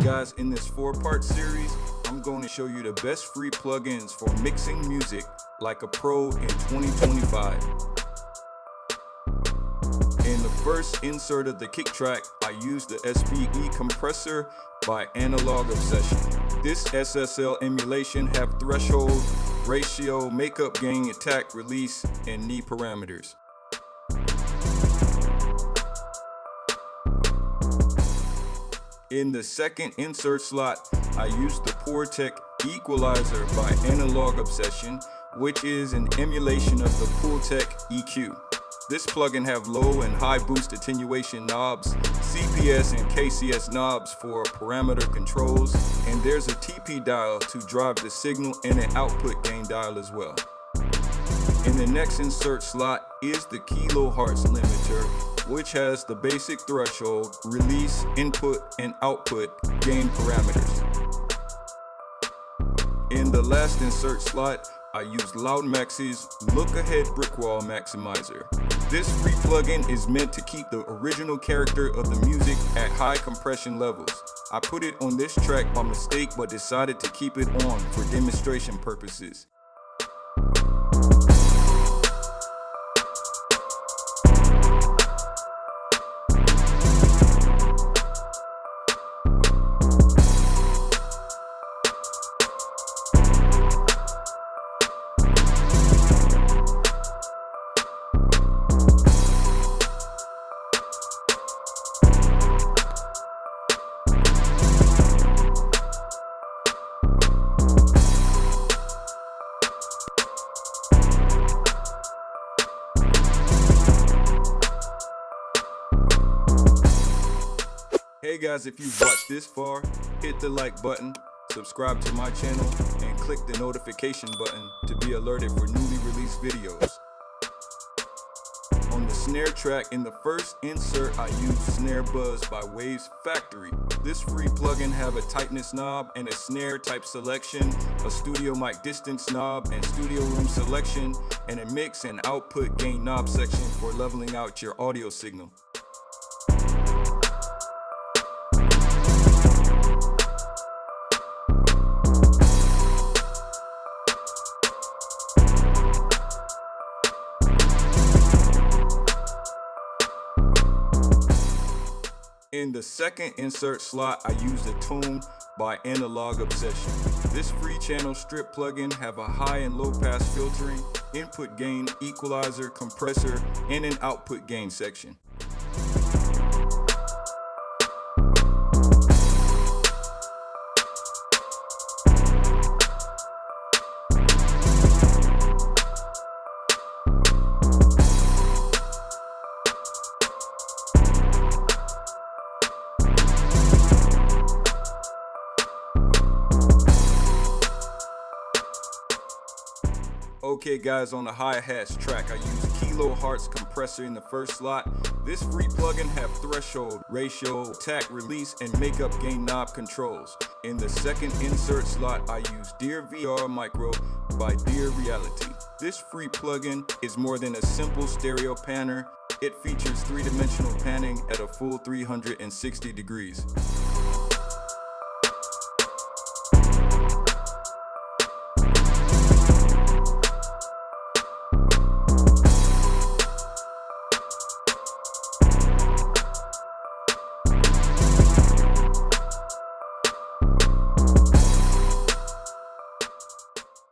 guys, in this 4-part series, I'm going to show you the best free plugins for mixing music like a pro in 2025. In the first insert of the kick track, I used the SPE compressor by Analog Obsession. This SSL emulation have threshold, ratio, makeup gain, attack, release, and knee parameters. In the second insert slot, I used the PoorTech Equalizer by Analog Obsession, which is an emulation of the PoorTech EQ. This plugin have low and high boost attenuation knobs, CPS and KCS knobs for parameter controls, and there's a TP dial to drive the signal and an output gain dial as well. In the next insert slot is the kilohertz limiter, which has the basic threshold, release, input, and output gain parameters. In the last insert slot, I used Loudmax's Look Ahead Brick Wall Maximizer. This free plugin is meant to keep the original character of the music at high compression levels. I put it on this track by mistake but decided to keep it on for demonstration purposes. Hey guys, if you've watched this far, hit the like button, subscribe to my channel, and click the notification button to be alerted for newly released videos. On the snare track, in the first insert, I used Snare Buzz by Waves Factory. This free plugin have a tightness knob and a snare type selection, a studio mic distance knob and studio room selection, and a mix and output gain knob section for leveling out your audio signal. In the second insert slot, I used a Tone by Analog Obsession. This free channel strip plugin have a high and low pass filtering, input gain, equalizer, compressor, and an output gain section. Okay guys, on the hi-hats track, I used kilohertz compressor in the first slot. This free plugin have threshold, ratio, attack, release, and makeup gain knob controls. In the second insert slot, I used Dear VR Micro by Dear Reality. This free plugin is more than a simple stereo panner. It features 3-dimensional panning at a full 360 degrees.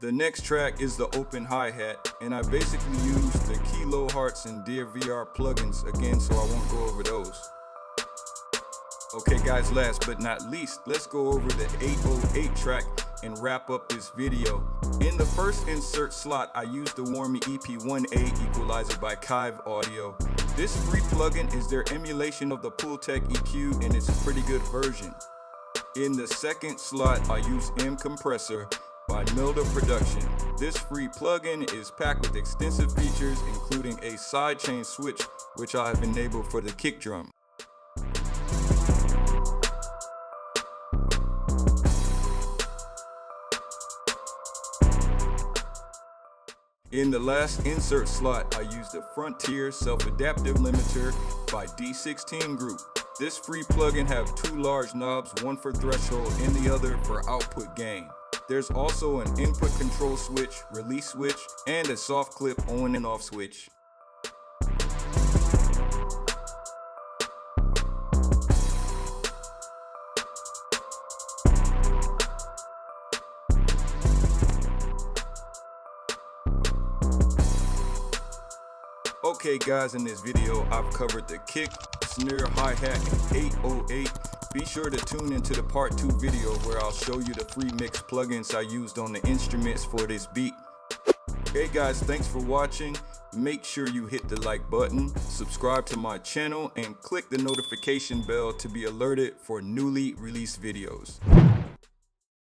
The next track is the open hi-hat, and I basically used the kilohertz and Dear VR plugins again, so I won't go over those. Okay guys, last but not least, let's go over the 808 track and wrap up this video. In the first insert slot, I used the Warmy EP1A equalizer by Kive Audio. This free plugin is their emulation of the PoorTech EQ, and it's a pretty good version. In the second slot, I used M Compressor by Milda Production. This free plugin is packed with extensive features, including a sidechain switch, which I have enabled for the kick drum. In the last insert slot, I used the Frontier Self-Adaptive Limiter by D16 Group. This free plugin have two large knobs, one for threshold and the other for output gain. There's also an input control switch, release switch, and a soft clip on and off switch. Okay guys, in this video I've covered the kick, snare, hi-hat, and 808. Be sure to tune into the part 2 video where I'll show you the free mix plugins I used on the instruments for this beat. Hey guys, thanks for watching. Make sure you hit the like button, subscribe to my channel, and click the notification bell to be alerted for newly released videos.